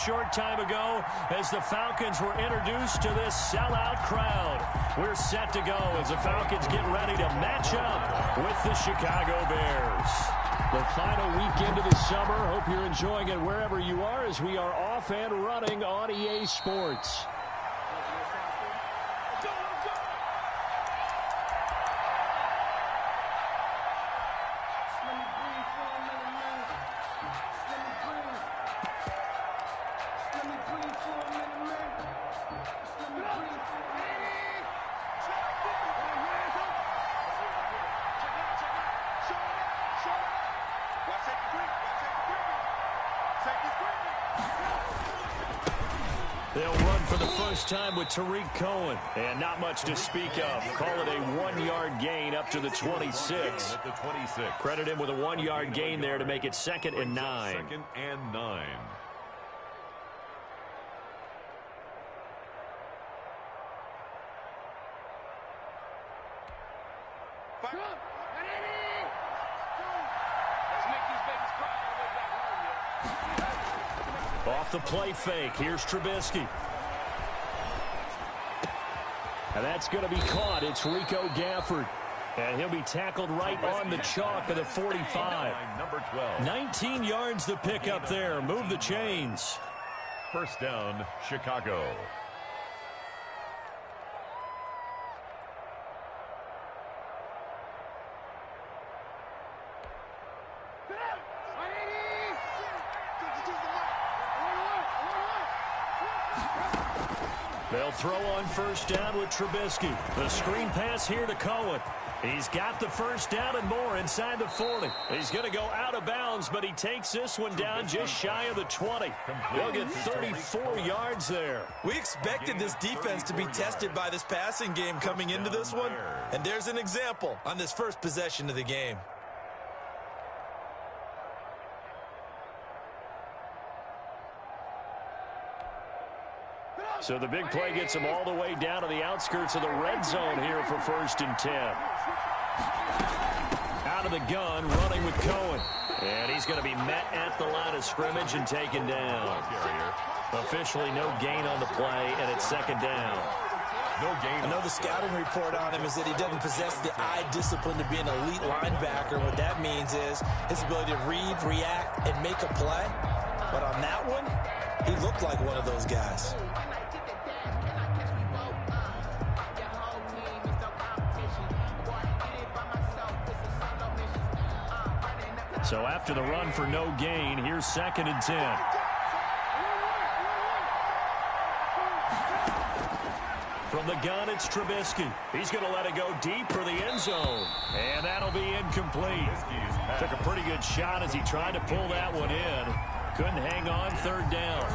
Short time ago as the Falcons were introduced to this sellout crowd. We're set to go as the Falcons get ready to match up with the Chicago Bears. The final weekend of the summer. Hope you're enjoying it wherever you are as we are off and running on EA Sports. They'll run for the first time with Tariq Cohen. And not much to speak of. Call it a 1-yard gain up to the 26. Credit him with a 1-yard gain there to make it 2nd and 9. 2nd and 9. Off the play fake. Here's Trubisky. And that's going to be caught. It's Rico Gafford. And he'll be tackled right on the chalk of the 45. Number 12. 19 yards to pick up there. Move the chains. First down, Chicago. They'll throw on first down with Trubisky. The screen pass here to Cohen. He's got the first down and more inside the 40. He's going to go out of bounds, but he takes this one down just shy of the 20. They'll get 34 yards there. We expected this defense to be tested by this passing game coming into this one, and there's an example on this first possession of the game. So the big play gets him all the way down to the outskirts of the red zone here for 1st and 10. Out of the gun, running with Cohen. And he's going to be met at the line of scrimmage and taken down. Officially no gain on the play, and it's 2nd down. No gain. I know the scouting report on him is that he doesn't possess the eye discipline to be an elite linebacker. What that means is his ability to read, react, and make a play. But on that one, he looked like one of those guys. So after the run for no gain, here's 2nd and 10. From the gun, it's Trubisky. He's going to let it go deep for the end zone. And that'll be incomplete. Took a pretty good shot as he tried to pull that one in. Couldn't hang on. 3rd down.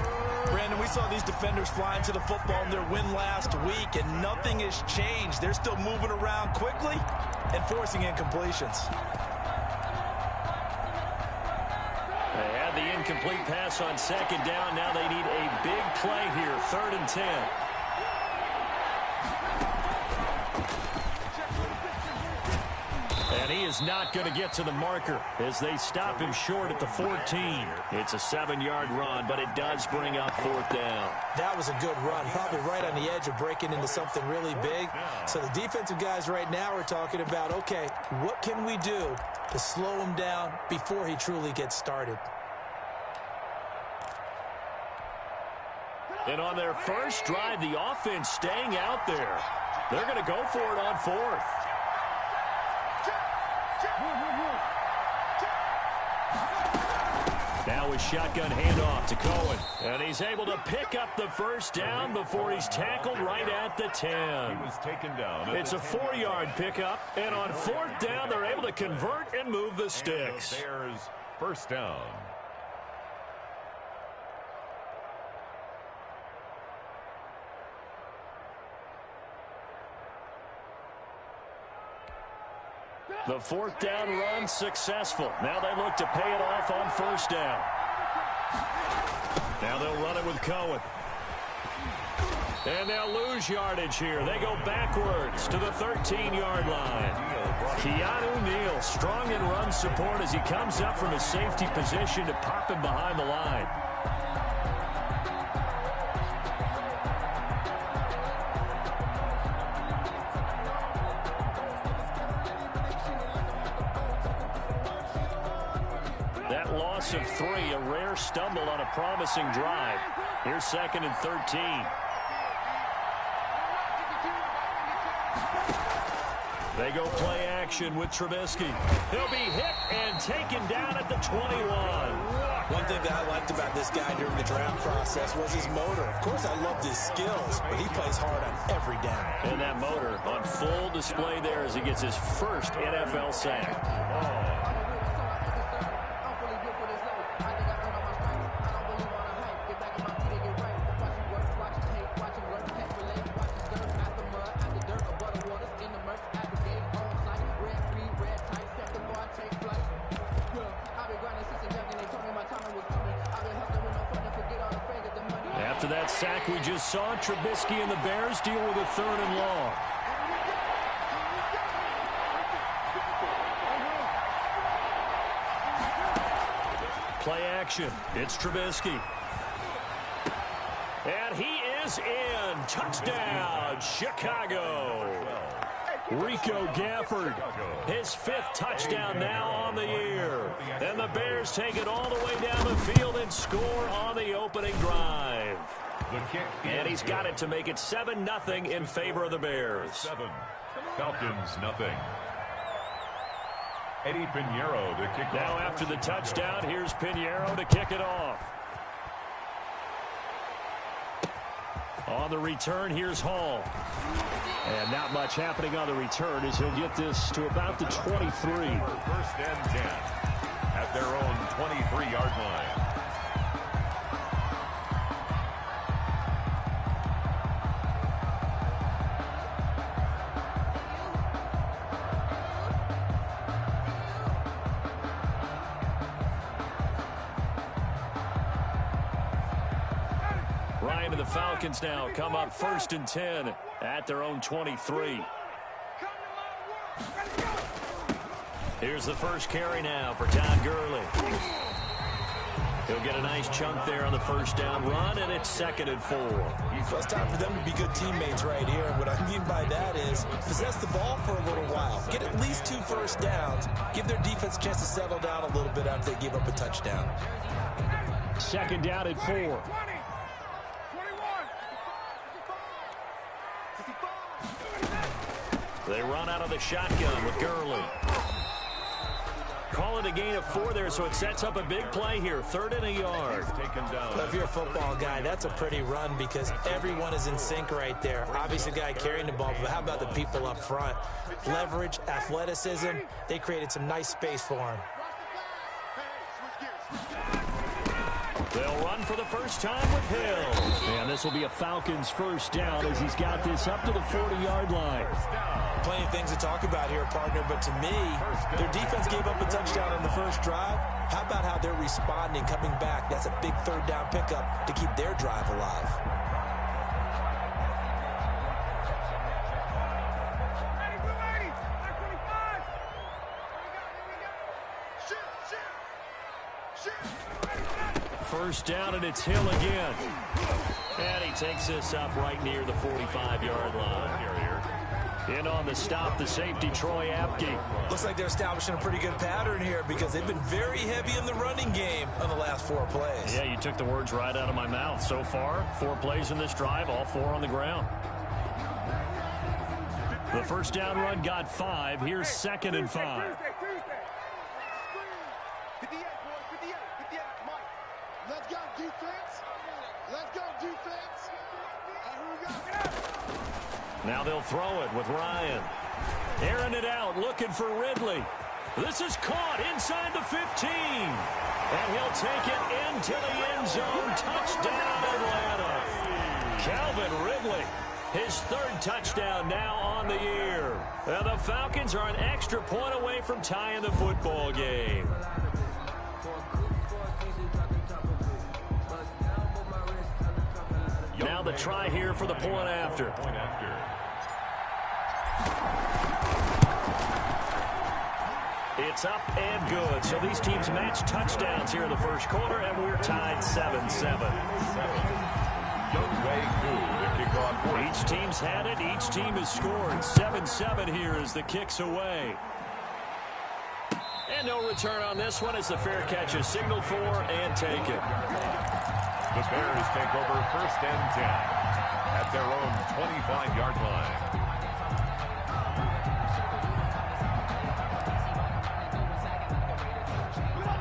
Brandon, we saw these defenders flying to the football in their win last week, and nothing has changed. They're still moving around quickly and forcing incompletions. They had the incomplete pass on 2nd down. Now they need a big play here. 3rd and 10. And he is not going to get to the marker as they stop him short at the 14. It's a 7-yard run, but it does bring up 4th down. That was a good run, probably right on the edge of breaking into something really big. So the defensive guys right now are talking about, okay, what can we do to slow him down before he truly gets started? And on their first drive, the offense staying out there. They're going to go for it on 4th. Now a shotgun handoff to Cohen. And he's able to pick up the first down before he's tackled right at the 10. He was taken down. It's a 4-yard pickup. And on 4th down, they're able to convert and move the sticks. The Bears first down. The 4th down run successful. Now they look to pay it off on 1st down. Now they'll run it with Cohen. And they'll lose yardage here. They go backwards to the 13-yard line. Keanu Neal strong in run support as he comes up from a safety position to pop him behind the line. loss of 3, a rare stumble on a promising drive. Here's 2nd and 13. They go play action with Trubisky. He'll be hit and taken down at the 21. One thing that I liked about this guy during the draft process was his motor. Of course, I loved his skills, but he plays hard on every down. And that motor on full display there as he gets his first NFL sack. After that sack we just saw, Trubisky and the Bears deal with a 3rd and long. Play action. It's Trubisky. And he is in. Touchdown, Chicago. Rico Gafford, his 5th touchdown now on the year. And the Bears take it all the way down the field and score on the opening drive. And he's got it to make it 7-0 in favor of the Bears. 7, Falcons nothing. Eddie Pinheiro to kick now off. After the touchdown, here's Pinheiro to kick it off. On the return, here's Hall. And not much happening on the return as he'll get this to about the 23. 1st and 10 at their own 23-yard line. Ryan and the Falcons now come up 1st and 10 at their own 23. Here's the first carry now for Todd Gurley. He'll get a nice chunk there on the 1st down run, and it's 2nd and 4. So it's time for them to be good teammates right here. And what I mean by that is possess the ball for a little while. Get at least 2 first downs. Give their defense a chance to settle down a little bit after they give up a touchdown. 2nd down and 4. They run out of the shotgun with Gurley. Call it a gain of 4 there, so it sets up a big play here. 3rd and a yard. Taken down. Well, if you're a football guy, that's a pretty run because everyone is in sync right there. Obviously, the guy carrying the ball, but how about the people up front? Leverage, athleticism, they created some nice space for him. They'll run for the first time with Hill. And this will be a Falcons 1st down as he's got this up to the 40-yard line. Plenty of things to talk about here, partner, but to me, their defense gave up a touchdown on the 1st drive. How about how they're responding, coming back? That's a big 3rd down pickup to keep their drive alive. First down, and it's Hill again. And he takes this up right near the 45-yard line. In on the stop, the safety, Troy Apke. Looks like they're establishing a pretty good pattern here because they've been very heavy in the running game on the last 4 plays. Yeah, you took the words right out of my mouth. So far, 4 plays in this drive, all 4 on the ground. The first down run got 5. Here's 2nd and 5. Let's go defense. Let's go defense. Now they'll throw it with Ryan. Airing it out, looking for Ridley. This is caught inside the 15. And he'll take it into the end zone. Touchdown, Atlanta. Calvin Ridley, his 3rd touchdown now on the year. And the Falcons are an extra point away from tying the football game. Now the try here for the point after. It's up and good. So these teams match touchdowns here in the 1st quarter, and we're tied 7-7. Each team's had it. Each team has scored. 7-7 here as the kick's away. And And no return on this one as the fair catch is signaled for and taken. The Bears take over 1st and 10 at their own 25-yard line.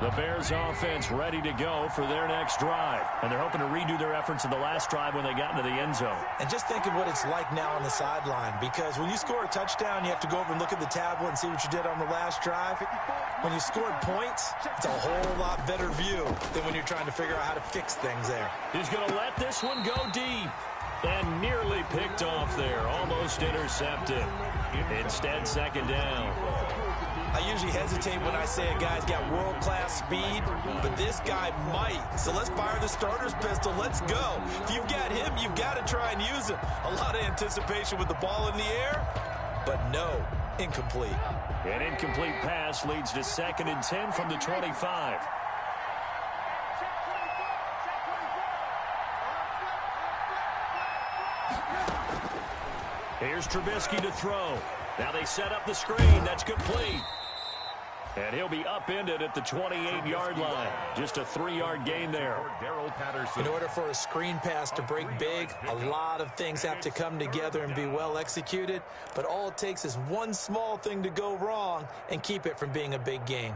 The Bears offense ready to go for their next drive. And they're hoping to redo their efforts in the last drive when they got into the end zone. And just think of what it's like now on the sideline, because when you score a touchdown, you have to go over and look at the tablet and see what you did on the last drive. When you scored points, it's a whole lot better view than when you're trying to figure out how to fix things there. He's going to let this one go deep. And nearly picked off there. Almost intercepted. Instead, 2nd down. I usually hesitate when I say a guy's got world-class speed, but this guy might. So let's fire the starter's pistol. Let's go. If you've got him, you've got to try and use him. A lot of anticipation with the ball in the air, but no, incomplete. An incomplete pass leads to 2nd and 10 from the 25. Here's Trubisky to throw. Now they set up the screen. That's complete. And he'll be upended at the 28-yard line. Just a 3-yard gain there. In order for a screen pass to break big, a lot of things have to come together and be well executed. But all it takes is one small thing to go wrong and keep it from being a big game.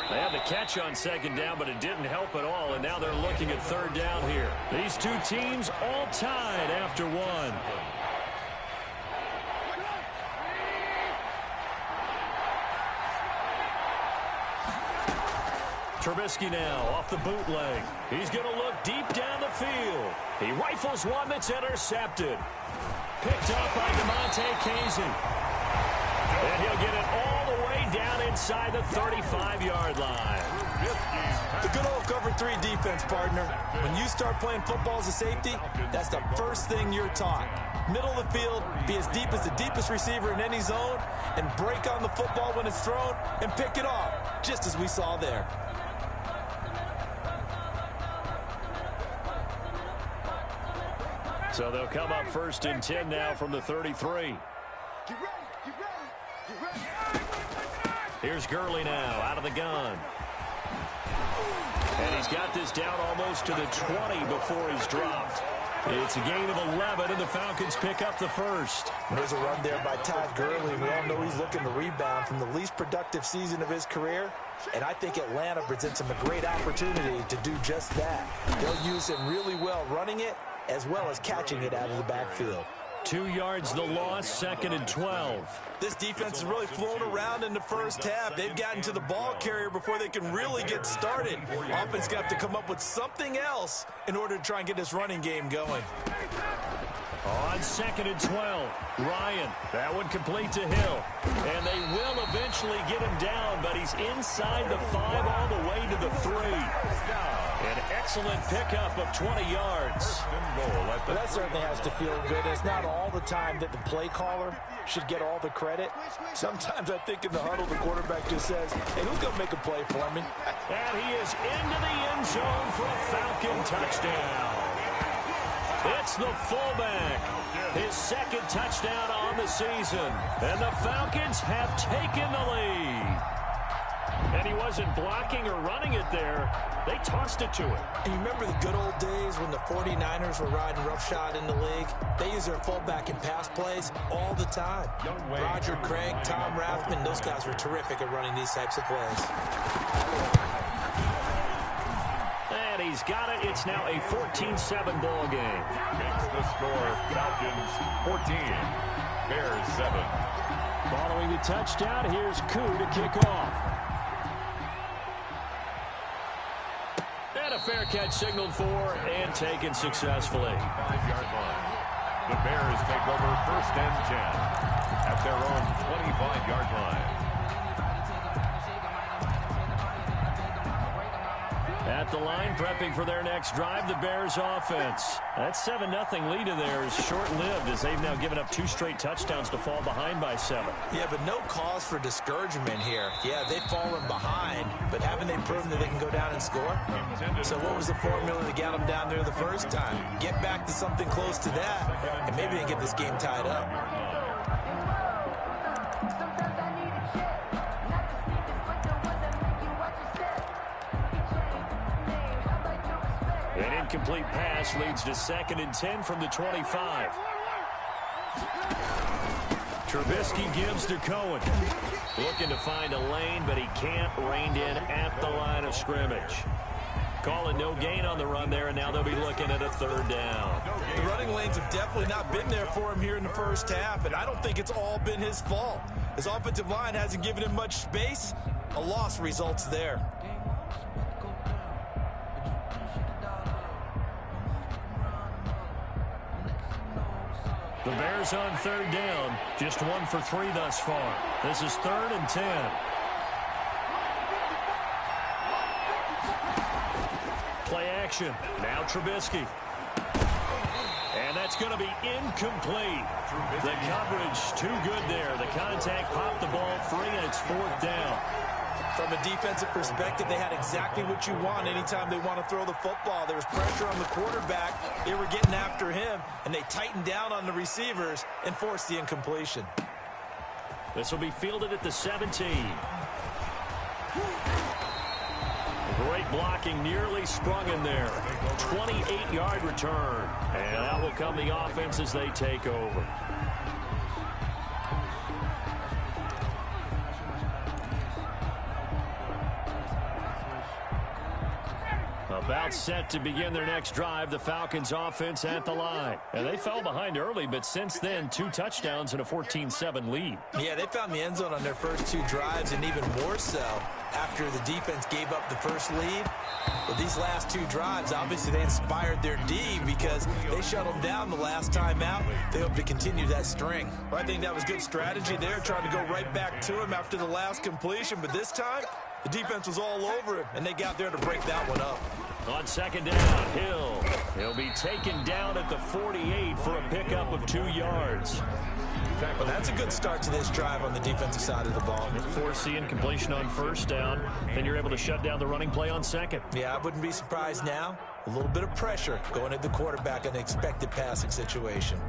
They had the catch on 2nd down, but it didn't help at all, and now they're looking at 3rd down here. These two teams all tied after one. Trubisky now off the bootleg. He's going to look deep down the field. He rifles one that's intercepted. Picked up by DeMonte Casey. And he'll get it all the way down inside the 35-yard line. The good old cover 3 defense, partner. When you start playing football as a safety, that's the first thing you're taught. Middle of the field, be as deep as the deepest receiver in any zone, and break on the football when it's thrown and pick it off, just as we saw there. So they'll come up 1st and 10 now from the 33. Here's Gurley now out of the gun. And he's got this down almost to the 20 before he's dropped. It's a gain of 11, and the Falcons pick up the first. There's a run there by Todd Gurley. We all know he's looking to rebound from the least productive season of his career. And I think Atlanta presents him a great opportunity to do just that. They'll use him really well running it as well as catching it out of the backfield. 2 yards the loss, 2nd and 12. This defense has really flown around in the first half. They've gotten to the ball carrier before they can really get started. Offense got to come up with something else in order to try and get this running game going. On 2nd and 12, Ryan. That one complete to Hill. And they will eventually get him down, but he's inside the 5 all the way to the 3. An excellent pickup of 20 yards. Well, that certainly has to feel good. It's not all the time that the play caller should get all the credit. Sometimes I think in the huddle, the quarterback just says, hey, who's going to make a play for me? And he is into the end zone for a Falcon touchdown. It's the fullback. His 2nd touchdown on the season. And the Falcons have taken the lead. And he wasn't blocking or running it there. They tossed it to him. And you remember the good old days when the 49ers were riding roughshod in the league? They use their fullback in pass plays all the time. Roger Craig, Tom Rathman, those guys were terrific at running these types of plays. And he's got it. It's now a 14-7 ball game. Makes the score Falcons 14, Bears 7. Following the touchdown, here's POOH to kick off. And a fair catch signaled for and taken successfully. 5-yard line. The Bears take over 1st and 10 at their own 25-yard line. At at the line, prepping for their next drive, the Bears offense. That 7-0 lead of theirs short-lived as they've now given up 2 straight touchdowns to fall behind by 7. Yeah, but no cause for discouragement here. Yeah, they've fallen behind, but haven't they proven that they can go down and score? So what was the formula to get them down there the first time? Get back to something close to that, and maybe they get this game tied up. An incomplete pass leads to 2nd and 10 from the 25. Trubisky gives to Cohen. Looking to find a lane, but he can't. Reined in at the line of scrimmage. Calling no gain on the run there, and now they'll be looking at a 3rd down. The running lanes have definitely not been there for him here in the first half, and I don't think it's all been his fault. His offensive line hasn't given him much space. A loss results there. The Bears on 3rd down, just 1 for 3 thus far. This is 3rd and 10. Play action. Now Trubisky. And that's going to be incomplete. The coverage too good there. The contact popped the ball free, and it's 4th down. From a defensive perspective, they had exactly what you want anytime they want to throw the football. There was pressure on the quarterback. They were getting after him, and they tightened down on the receivers and forced the incompletion. This will be fielded at the 17. Great blocking, nearly sprung in there. 28-yard return. And out will come the offense as they take over. About set to begin their next drive, the Falcons offense at the line. And they fell behind early, but since then, 2 touchdowns and a 14-7 lead. Yeah, they found the end zone on their first 2 drives, and even more so after the defense gave up the first lead. But these last 2 drives, obviously they inspired their D because they shut them down the last time out. They hope to continue that string. Well, I think that was good strategy there, trying to go right back to him after the last completion. But this time, the defense was all over him, and they got there to break that one up. On 2nd down, Hill. He'll be taken down at the 48 for a pickup of 2 yards. Well, that's a good start to this drive on the defensive side of the ball. Force the incompletion on 1st down, then you're able to shut down the running play on 2nd. Yeah, I wouldn't be surprised now. A little bit of pressure going at the quarterback in an expected passing situation.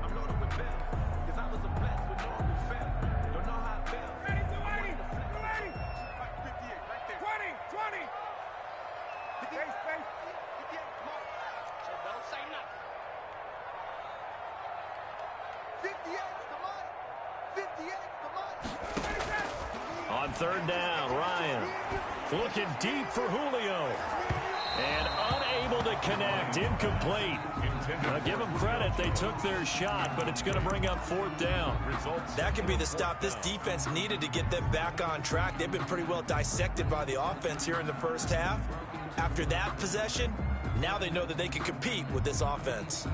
On 3rd down, Ryan looking deep for Julio. And unable to connect, incomplete. Give them credit, they took their shot, but it's going to bring up 4th down. That could be the stop this defense needed to get them back on track. They've been pretty well dissected by the offense here in the first half. After that possession, now they know that they can compete with this offense.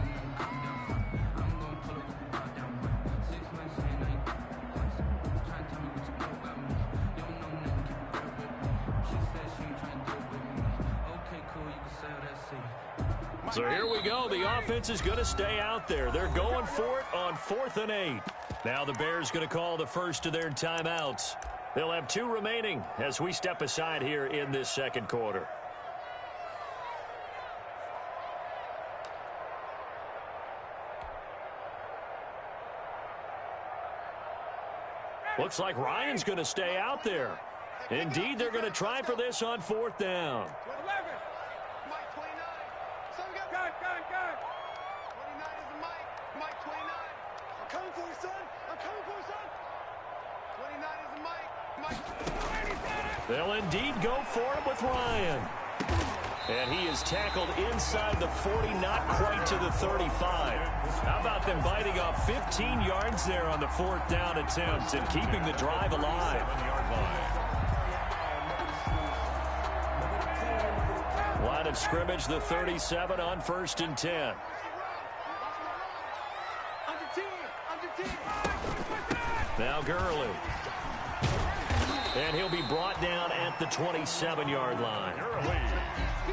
So here we go. The offense is going to stay out there. They're going for it on 4th and 8. Now the Bears going to call the first of their timeouts. They'll have 2 remaining as we step aside here in this 2nd quarter. Looks like Ryan's going to stay out there. Indeed, they're going to try for this on 4th down. They'll indeed go for it with Ryan. And he is tackled inside the 40, not quite to the 35. How about them biting off 15 yards there on the 4th down attempt and keeping the drive alive? Line of scrimmage, the 37 on 1st and 10. Now Gurley. And he'll be brought down at the 27-yard line.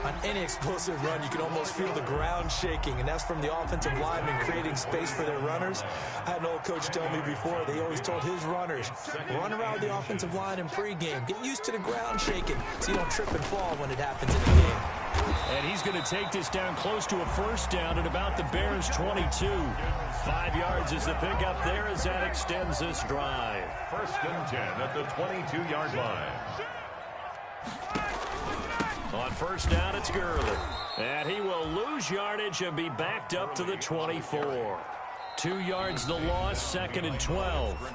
On any explosive run, you can almost feel the ground shaking, and that's from the offensive linemen creating space for their runners. I had an old coach tell me before, they always told his runners, run around the offensive line in pregame. Get used to the ground shaking so you don't trip and fall when it happens in the game. And he's going to take this down close to a first down at about the Bears' 22. 5 yards is the pickup there as that extends this drive. 1st and 10 at the 22-yard line. On first down, it's Gurley. And he will lose yardage and be backed up to the 24. 2 yards the loss, 2nd and 12.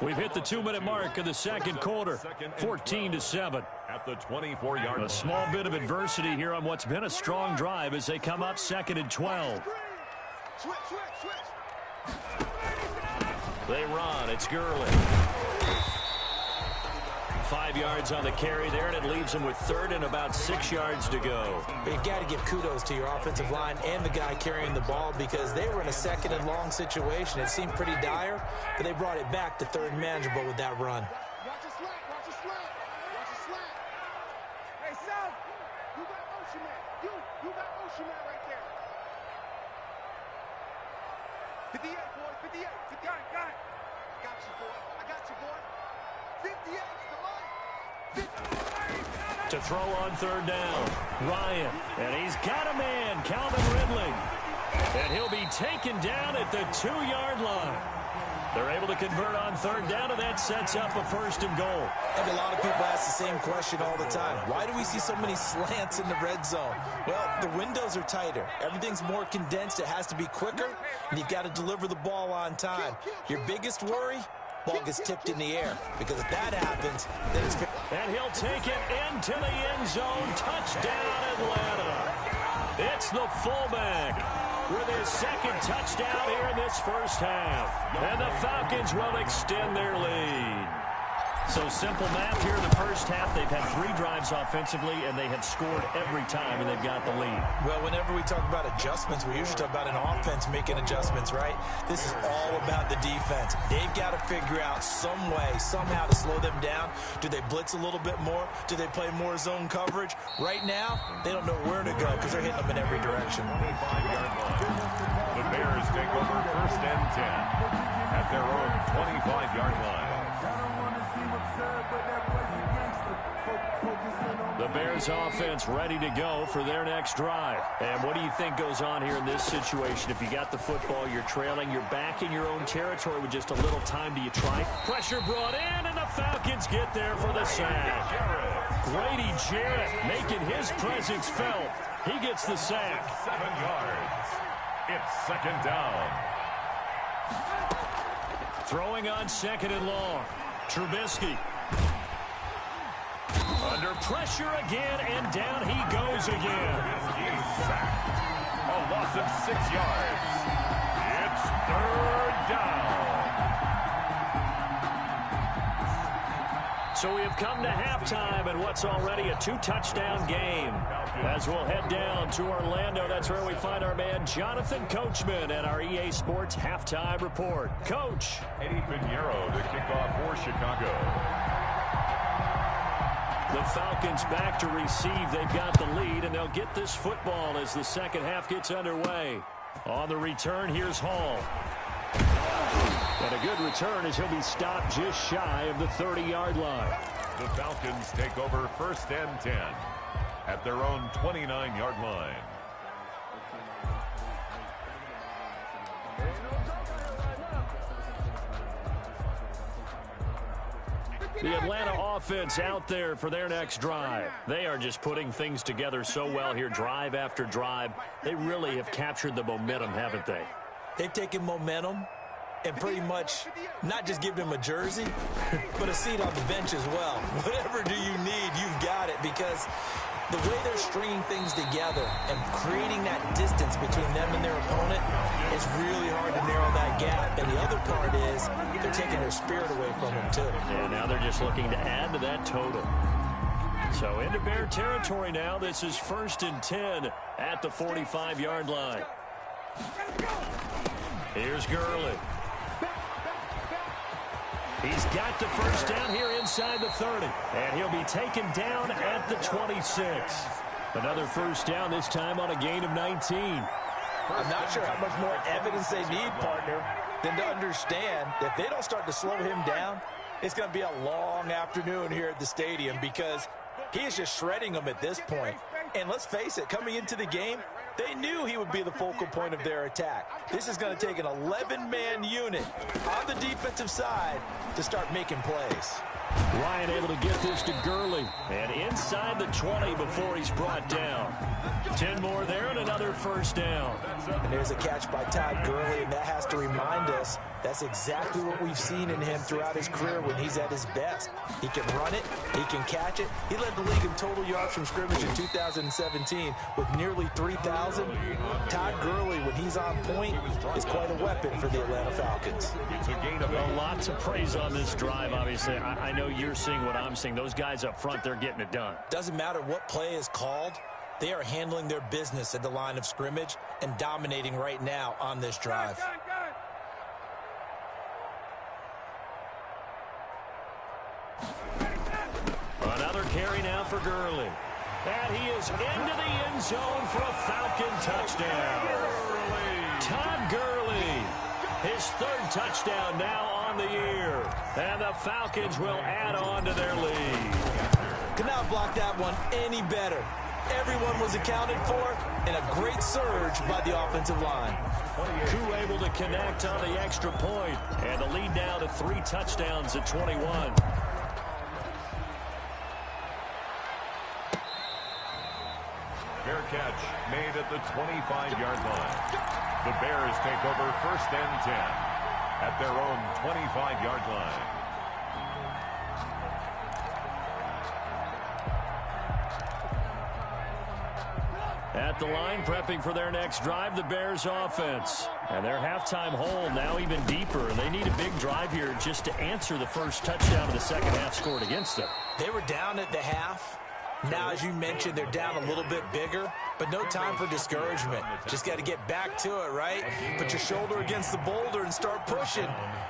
We've hit the 2-minute mark of the second quarter, 14-7. At the 24-yard line. A small bit of adversity here on what's been a strong drive as they come up 2nd and 12. They run. It's Gurley. 5 yards on the carry there, and it leaves them with 3rd and about 6 yards to go. But you got to give kudos to your offensive line and the guy carrying the ball because they were in a 2nd and long situation. It seemed pretty dire, but they brought it back to 3rd and manageable with that run. Watch the slack, watch the slack, watch the slack. Hey, Sal, you got Ocean Man. You got Ocean Man right there. 58, boy, 58. Got it. I got you, boy. I got you, boy. 58, the line. 58. To throw on 3rd down, Ryan, and he's got a man, Calvin Ridley. And he'll be taken down at the 2-yard line. They're able to convert on 3rd down, and that sets up a 1st and goal. And a lot of people ask the same question all the time. Why do we see so many slants in the red zone? Well, the windows are tighter. Everything's more condensed. It has to be quicker, and you've got to deliver the ball on time. Your biggest worry? Ball gets tipped in the air, because if that happens, then it's... And he'll take it into the end zone. Touchdown, Atlanta. It's the fullback with his 2nd touchdown here in this first half. And the Falcons will extend their lead. So simple math here in the first half. They've had 3 drives offensively, and they have scored every time, and they've got the lead. Well, whenever we talk about adjustments, we usually talk about an offense making adjustments, right? This is all about the defense. They've got to figure out some way, somehow to slow them down. Do they blitz a little bit more? Do they play more zone coverage? Right now, they don't know where to go because they're hitting them in every direction. 25-yard line. The Bears take over 1st and 10 at their own 25-yard line. The Bears offense ready to go for their next drive. And what do you think goes on here in this situation? If you got the football, you're trailing, you're back in your own territory with just a little time. Do you try? Pressure brought in, and the Falcons get there for the sack. Grady Jarrett making his presence felt. He gets the sack. 7 yards. It's 2nd down. Throwing on 2nd and long. Trubisky. Under pressure again, and down he goes again. He's sacked. A loss of 6 yards. It's 3rd down. So we have come to halftime in what's already a 2-touchdown game. As we'll head down to Orlando, that's where we find our man Jonathan Coachman at our EA Sports Halftime Report. Coach. Eddie Pinheiro to kick off for Chicago. The Falcons back to receive. They've got the lead, and they'll get this football as the second half gets underway. On the return, here's Hall. And a good return as he'll be stopped just shy of the 30-yard line. The Falcons take over 1st and 10 at their own 29-yard line. The Atlanta offense out there for their next drive. They are just putting things together so well here, drive after drive. They really have captured the momentum, haven't they? They've taken momentum and pretty much not just give them a jersey, but a seat on the bench as well. Whatever do you need, you've got it, because the way they're stringing things together and creating that distance between them and their opponent, it's really hard to narrow that gap. And the other part is they're taking their spirit away from them, too. And now they're just looking to add to that total. So into Bear territory now. This is 1st and 10 at the 45-yard line. Here's Gurley. He's got the first down here inside the 30. And he'll be taken down at the 26. Another first down, this time on a gain of 19. I'm not sure how much more evidence they need, partner, than to understand that if they don't start to slow him down, it's going to be a long afternoon here at the stadium because he is just shredding them at this point. And let's face it, coming into the game, they knew he would be the focal point of their attack. This is going to take an 11-man unit on the defensive side to start making plays. Ryan able to get this to Gurley. And inside the 20 before he's brought down. 10 more there and another first down. And there's a catch by Todd Gurley, and that has to remind us that's exactly what we've seen in him throughout his career when he's at his best. He can run it. He can catch it. He led the league in total yards from scrimmage in 2017 with nearly 3,000. Todd Gurley, when he's on point, is quite a weapon for the Atlanta Falcons. Well, lots of praise on this drive, obviously. I know you're seeing what I'm seeing. Those guys up front, they're getting it done. Doesn't matter what play is called. They are handling their business at the line of scrimmage and dominating right now on this drive. Another carry now for Gurley. And he is into the end zone for a Falcon touchdown. Todd Gurley, his third touchdown now on the year. And the Falcons will add on to their lead. Could not block that one any better. Everyone was accounted for, and a great surge by the offensive line. Koo able to connect on the extra point, and the lead now to 3 touchdowns at 21. Fair catch made at the 25-yard line. The Bears take over first and 10 at their own 25-yard line. At the line, prepping for their next drive, the Bears offense. And their halftime hole now even deeper. And they need a big drive here just to answer the first touchdown of the second half scored against them. They were down at the half. Now, as you mentioned, they're down a little bit bigger, but no time for discouragement. Just got to get back to it, right? Put your shoulder against the boulder and start pushing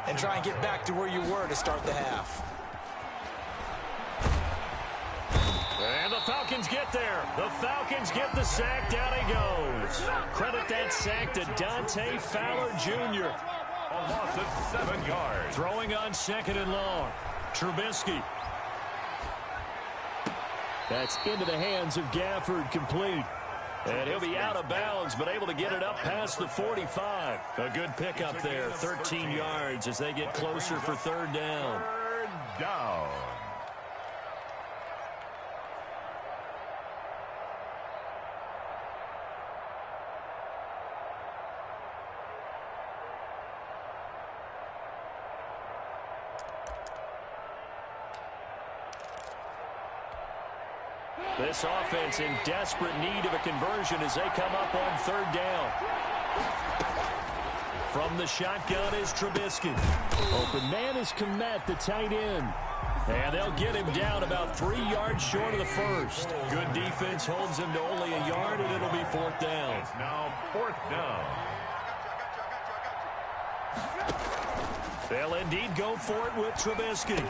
and try and get back to where you were to start the half. And the Falcons get there. The Falcons get the sack. Down he goes. Credit that sack to Dante Fowler Jr. A loss of 7 yards. Throwing on second and long. Trubisky. That's into the hands of Gafford, complete. And he'll be out of bounds, but able to get it up past the 45. A good pickup there, 13 yards as they get closer for third down. Third down. This offense in desperate need of a conversion as they come up on third down. From the shotgun is Trubisky. Open man is Kmet, the tight end. And they'll get him down about 3 yards short of the first. Good defense holds him to only a yard, and it'll be fourth down. It's now fourth down. They'll indeed go for it with Trubisky.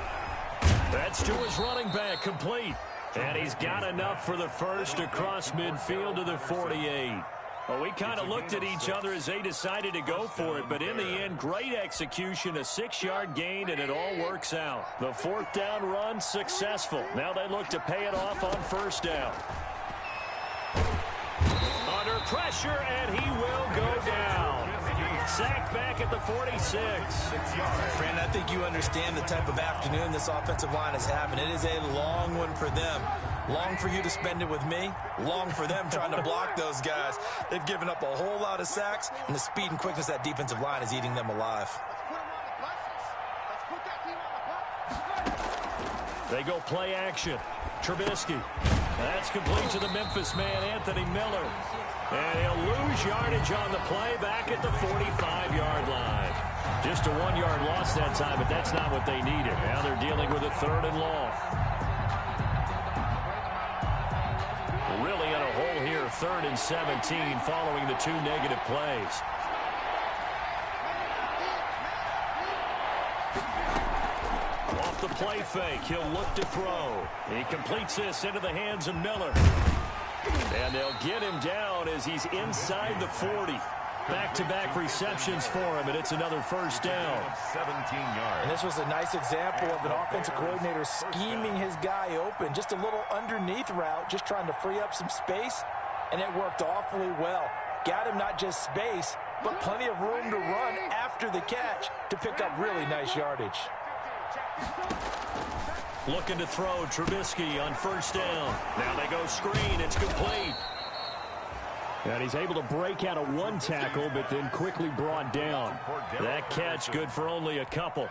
That's to his running back, complete. And he's got enough for the first across midfield to the 48. Well, we kind of looked at each other as they decided to go for it, but in the end, great execution, a 6-yard gain, and it all works out. The fourth down run successful. Now they look to pay it off on first down. Under pressure, and he will go down. Sacked back at the 46. Brandon, I think you understand the type of afternoon this offensive line is having. It is a long one for them. Long for you to spend it with me. Long for them trying to block those guys. They've given up a whole lot of sacks, and the speed and quickness of that defensive line is eating them alive. They go play action. Trubisky. That's complete to the Memphis man, Anthony Miller. And he'll lose yardage on the play back at the 45-yard line. Just a 1-yard loss that time, but that's not what they needed. Now they're dealing with a third and long. Really in a hole here, 3rd and 17 following the 2 negative plays. Off the play fake, he'll look to throw. He completes this into the hands of Miller. And they'll get him down as he's inside the 40. Back-to-back receptions for him, and it's another first down. 17 yards. And this was a nice example of an offensive coordinator scheming his guy open. Just a little underneath route, just trying to free up some space, and it worked awfully well. Got him not just space, but plenty of room to run after the catch to pick up really nice yardage. Looking to throw, Trubisky on first down. Now they go screen, it's complete. And he's able to break out of one tackle, but then quickly brought down. That catch good for only a couple.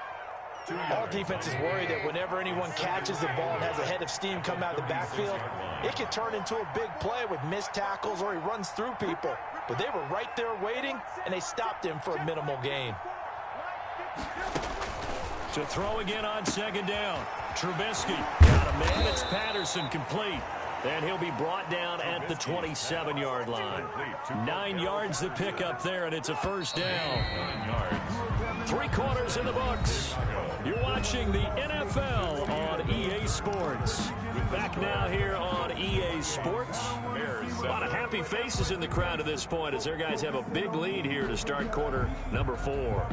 All defenses worry that whenever anyone catches the ball and has a head of steam come out of the backfield, it can turn into a big play with missed tackles or he runs through people. But they were right there waiting, and they stopped him for a minimal gain. To throw again on second down. Trubisky got a man. It's Patterson complete. And he'll be brought down at the 27-yard line. 9 yards to pick up there, and it's a first down. 3 quarters in the books. You're watching the NFL on EA Sports. Back now here on EA Sports. A lot of happy faces in the crowd at this point as their guys have a big lead here to start quarter number 4.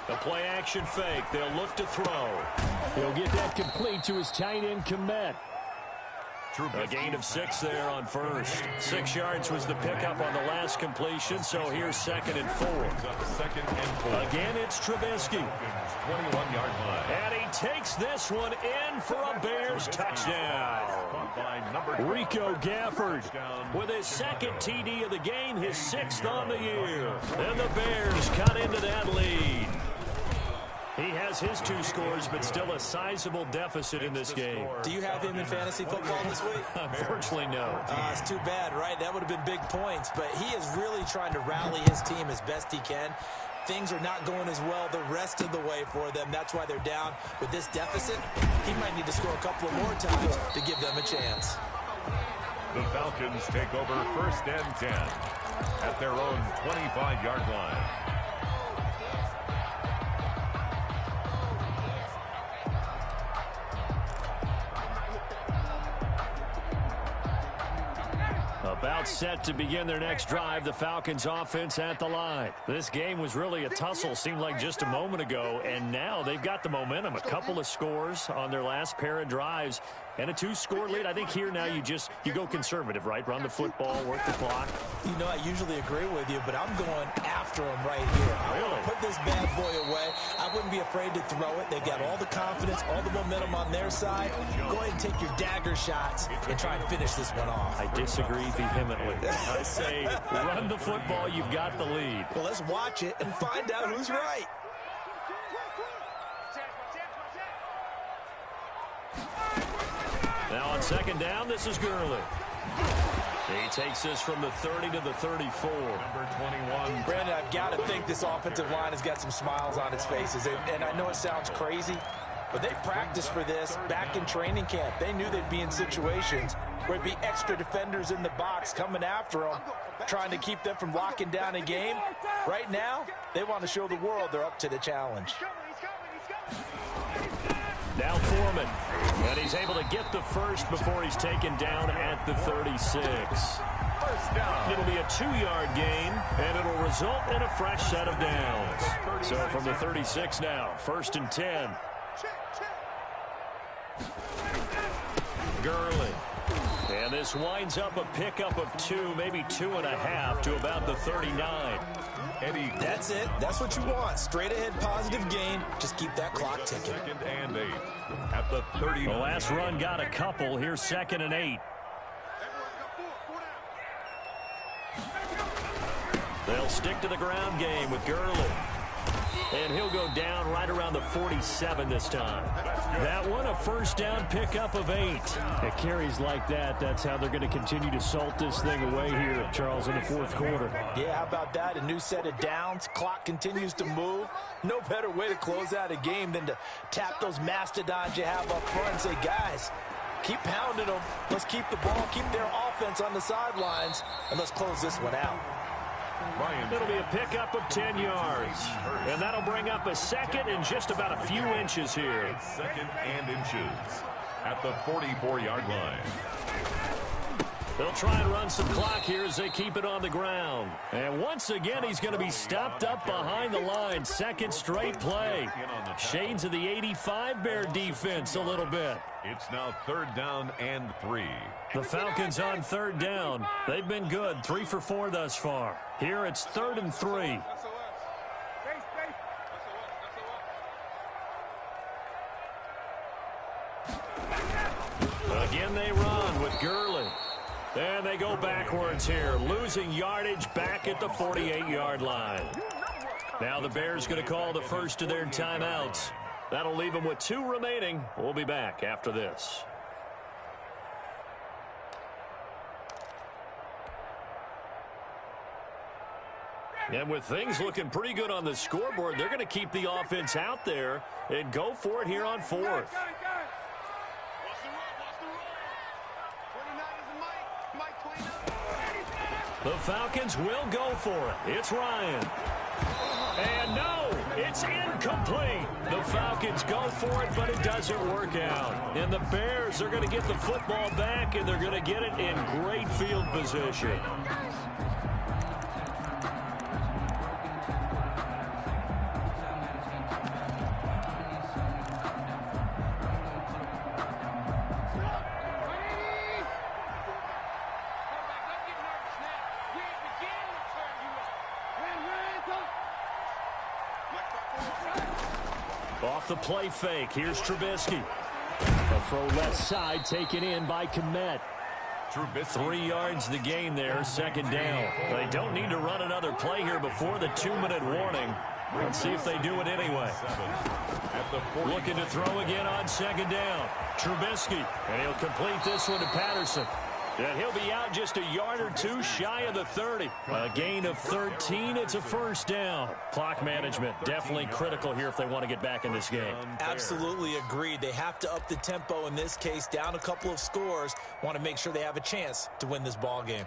A play-action fake. They'll look to throw. He'll get that complete to his tight end, Komet. A gain of 6 there on first. 6 yards was the pickup on the last completion, so here's 2nd and 4. Again, it's Trubisky. 21-yard line. And he takes this one in for a Bears touchdown. Rico Gafford with his 2nd TD of the game, his 6th on the year. And the Bears cut into that lead. He has his 2 scores, but still a sizable deficit in this game. Do you have him in fantasy football this week? Unfortunately, no. It's too bad, right? That would have been big points, but he is really trying to rally his team as best he can. Things are not going as well the rest of the way for them. That's why they're down with this deficit. He might need to score a couple of more times to give them a chance. The Falcons take over 1st and 10 at their own 25-yard line. About set to begin their next drive, the Falcons offense at the line. This game was really a tussle, seemed like just a moment ago, and now they've got the momentum. A couple of scores on their last pair of drives and a 2-score lead. I think here now you go conservative, right? Run the football, work the clock. You know, I usually agree with you, but I'm going after him right here. I want to put this bad boy away. I wouldn't be afraid to throw it. They've got all the confidence, all the momentum on their side. Go ahead and take your dagger shots and try and finish this one off. I disagree vehemently. I say run the football. You've got the lead. Well, let's watch it and find out who's right. Now on second down, this is Gurley. He takes this from the 30 to the 34. Number 21. Brandon, I've got to think this offensive line has got some smiles on its faces. And I know it sounds crazy, but they practiced for this back in training camp. They knew they'd be in situations where it'd be extra defenders in the box coming after them, trying to keep them from locking down a game. Right now, they want to show the world they're up to the challenge. Now Foreman, and he's able to get the first before he's taken down at the 36. First down. It'll be a 2-yard gain, and it'll result in a fresh set of downs. So from the 36 now, 1st and 10. Gurley. And this winds up a pickup of 2, maybe 2.5 to about the 39. Eddie. That's it. That's what you want. Straight ahead positive gain. Just keep that clock ticking. 2nd and 8 at the 30. The last run got a couple. Here's 2nd and 8. They'll stick to the ground game with Gurley. And he'll go down right around the 47 this time. That one, a first down pickup of 8. It carries like that. That's how they're going to continue to salt this thing away here, Charles, in the 4th quarter. Yeah, how about that? A new set of downs. Clock continues to move. No better way to close out a game than to tap those mastodons you have up front and say, guys, keep pounding them. Let's keep the ball, keep their offense on the sidelines, and let's close this one out. It'll be a pickup of 10 yards. And that'll bring up a second and just about a few inches here. It's second and inches at the 44-yard line. They'll try and run some clock here as they keep it on the ground. And once again, he's going to be stopped up behind the line. Second straight play. Shades of the 85 Bear defense a little bit. It's now 3rd down and 3. The Falcons on 3rd down. They've been good, 3 for 4 thus far. Here it's 3rd and 3. Again they run with Gurley. And they go backwards here, losing yardage back at the 48-yard line. Now the Bears going to call the first of their timeouts. That'll leave them with 2 remaining. We'll be back after this. And with things looking pretty good on the scoreboard, they're going to keep the offense out there and go for it here on 4th. The Falcons will go for it. It's Ryan. And no, it's incomplete. The Falcons go for it, but it doesn't work out. And the Bears are going to get the football back, and they're going to get it in great field position. Off the play fake, here's Trubisky. A throw left side taken in by Kmet. 3 yards the gain there, 2nd down. They don't need to run another play here before the 2-minute warning. Let's see if they do it anyway. Looking to throw again on 2nd down. Trubisky, and he'll complete this one to Patterson. And he'll be out just a yard or 2 shy of the 30. A gain of 13. It's a 1st down. Clock management definitely critical here if they want to get back in this game. Absolutely agreed. They have to up the tempo in this case, down a couple of scores. Want to make sure they have a chance to win this ball game.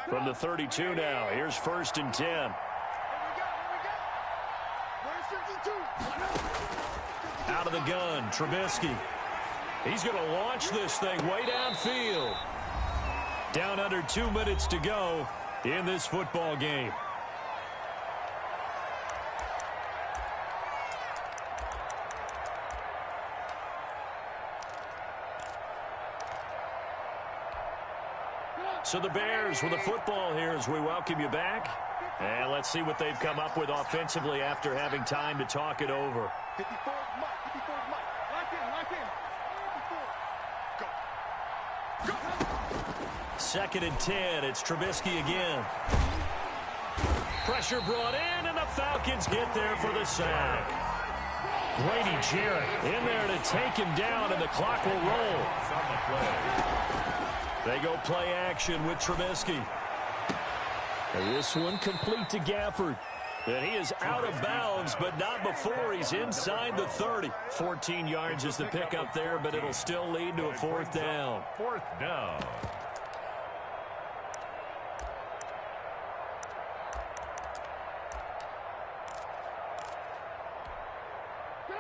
From the 32 now, here's 1st and 10. Out of the gun, Trubisky. He's going to launch this thing way downfield. Down under 2 minutes to go in this football game. So the Bears with the football here as we welcome you back. And let's see what they've come up with offensively after having time to talk it over. 54 Mike. Lock in. 2nd and 10. It's Trubisky again. Pressure brought in, and the Falcons get there for the sack. Grady Jarrett in there to take him down, and the clock will roll. They go play action with Trubisky. And this one complete to Gafford. And he is out of bounds, but not before he's inside the 30. 14 yards is the pickup there, but it'll still lead to a 4th down. 4th down.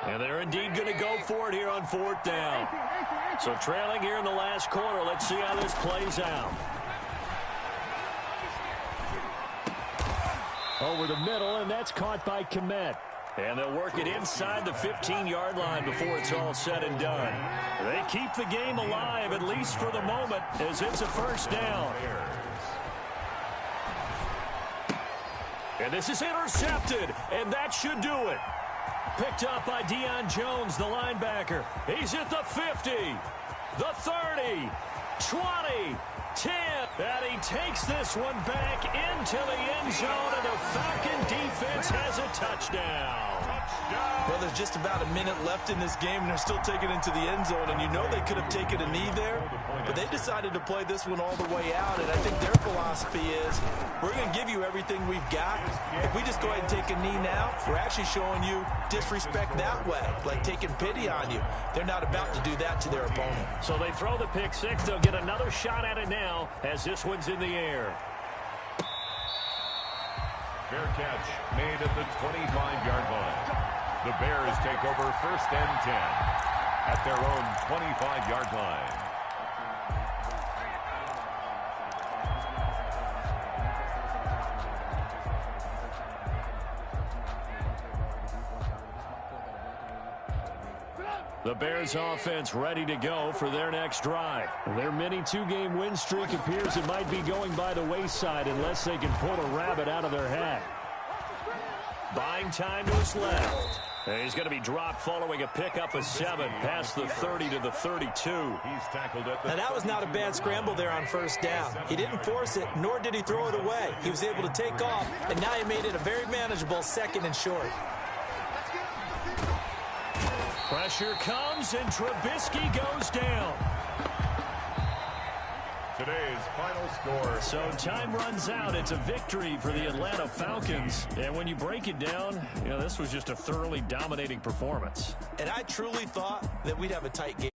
And they're indeed going to go for it here on 4th down. So trailing here in the last quarter, let's see how this plays out. Over the middle, and that's caught by Kmet. And they'll work it inside the 15-yard line before it's all said and done. They keep the game alive, at least for the moment, as it's a 1st down. And this is intercepted, and that should do it. Picked up by Deion Jones, the linebacker. He's at the 50, the 30, 20, 10. And he takes this one back into the end zone, and the Falcon defense has a touchdown. Well, there's just about a minute left in this game, and they're still taking it into the end zone. And you know they could have taken a knee there, but they decided to play this one all the way out. And I think their philosophy is, we're going to give you everything we've got. If we just go ahead and take a knee now, we're actually showing you disrespect that way, like taking pity on you. They're not about to do that to their opponent. So they throw the pick six. They'll get another shot at it now as this one's in the air. Fair catch made at the 25-yard line. The Bears take over first and 10 at their own 25-yard line. The Bears offense ready to go for their next drive. Their mini two-game win streak appears it might be going by the wayside unless they can pull a rabbit out of their hat. Buying time to his left. He's going to be dropped following a pickup of 7 past the 30 to the 32. He's tackled at the Now, that was not a bad scramble there on first down. He didn't force it, nor did he throw it away. He was able to take off, and now he made it a very manageable 2nd and short. Pressure comes, and Trubisky goes down. Today's final score. So time runs out. It's a victory for the Atlanta Falcons. And when you break it down, you know, this was just a thoroughly dominating performance. And I truly thought that we'd have a tight game.